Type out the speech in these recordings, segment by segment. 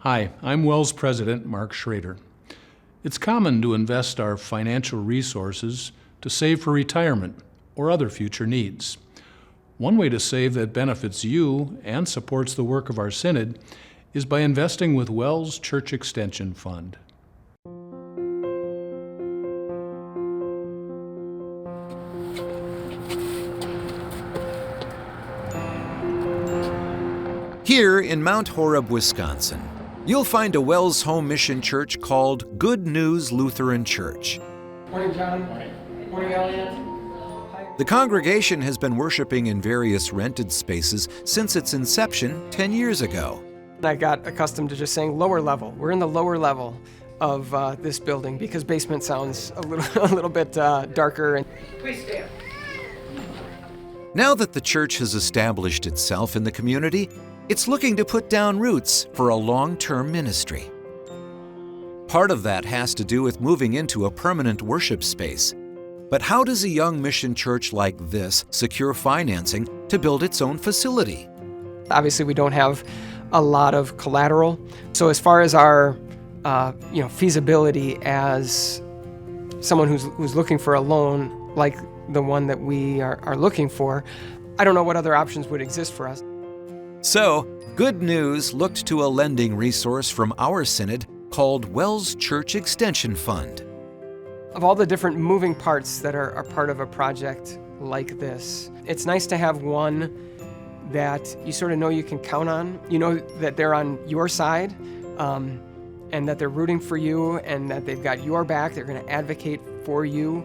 Hi, I'm WELS President Mark Schrader. It's common to invest our financial resources to save for retirement or other future needs. One way to save that benefits you and supports the work of our Synod is by investing with WELS Church Extension Fund. Here in Mount Horeb, Wisconsin, you'll find a WELS home mission church called Good News Lutheran Church. Morning, John. Morning, Elliot. The congregation has been worshiping in various rented spaces since its inception 10 years ago. I got accustomed to just saying lower level. We're in the lower level of this building because basement sounds a little bit darker. Please stand. Now that the church has established itself in the community, it's looking to put down roots for a long-term ministry. Part of that has to do with moving into a permanent worship space. But how does a young mission church like this secure financing to build its own facility? Obviously, we don't have a lot of collateral. So as far as our feasibility as someone who's looking for a loan like the one that we are looking for, I don't know what other options would exist for us. So, Good News looked to a lending resource from our synod called WELS Church Extension Fund. Of all the different moving parts that are part of a project like this, it's nice to have one that you sort of know you can count on. You know that they're on your side, and that they're rooting for you, and that they've got your back. They're going to advocate for you.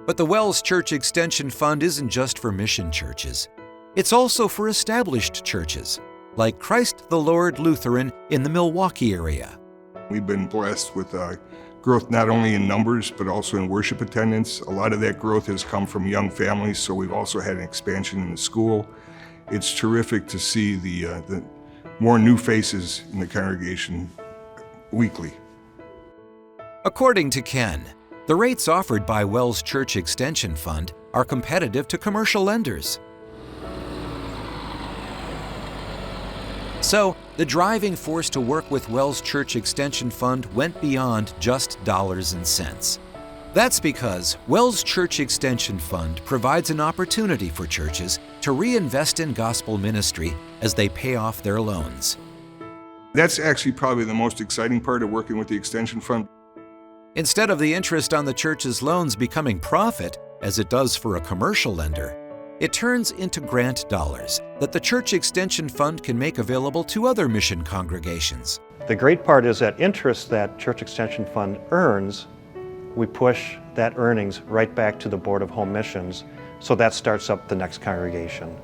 But the WELS Church Extension Fund isn't just for mission churches. It's also for established churches, like Christ the Lord Lutheran in the Milwaukee area. We've been blessed with growth not only in numbers, but also in worship attendance. A lot of that growth has come from young families, so we've also had an expansion in the school. It's terrific to see the more new faces in the congregation weekly. According to Ken, the rates offered by WELS Church Extension Fund are competitive to commercial lenders. So, the driving force to work with WELS Church Extension Fund went beyond just dollars and cents. That's because WELS Church Extension Fund provides an opportunity for churches to reinvest in gospel ministry as they pay off their loans. That's actually probably the most exciting part of working with the Extension Fund. Instead of the interest on the church's loans becoming profit, as it does for a commercial lender, it turns into grant dollars that the Church Extension Fund can make available to other mission congregations. The great part is that interest that Church Extension Fund earns, we push that earnings right back to the Board of Home Missions, so that starts up the next congregation.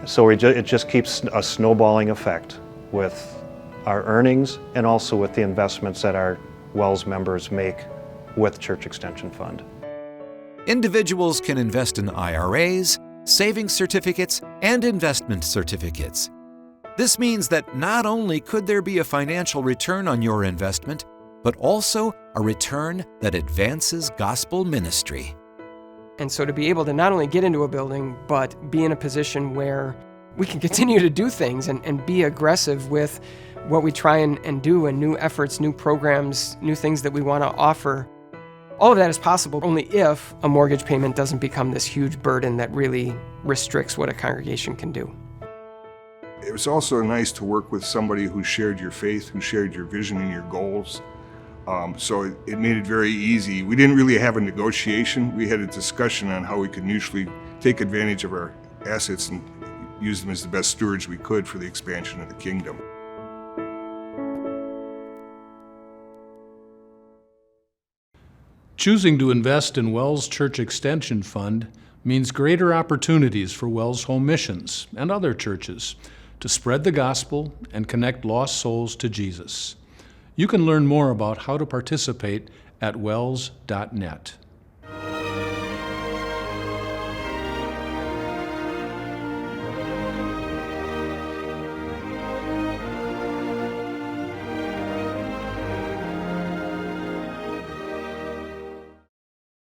So it just keeps a snowballing effect with our earnings and also with the investments that our WELS members make with Church Extension Fund. Individuals can invest in IRAs, savings certificates, and investment certificates. This means that not only could there be a financial return on your investment, but also a return that advances gospel ministry. And so to be able to not only get into a building, but be in a position where we can continue to do things and be aggressive with what we try and do, and new efforts, new programs, new things that we want to offer. All of that is possible only if a mortgage payment doesn't become this huge burden that really restricts what a congregation can do. It was also nice to work with somebody who shared your faith, who shared your vision and your goals. So it made it very easy. We didn't really have a negotiation. We had a discussion on how we could mutually take advantage of our assets and use them as the best stewards we could for the expansion of the kingdom. Choosing to invest in WELS Church Extension Fund means greater opportunities for WELS Home Missions and other churches to spread the gospel and connect lost souls to Jesus. You can learn more about how to participate at wels.net.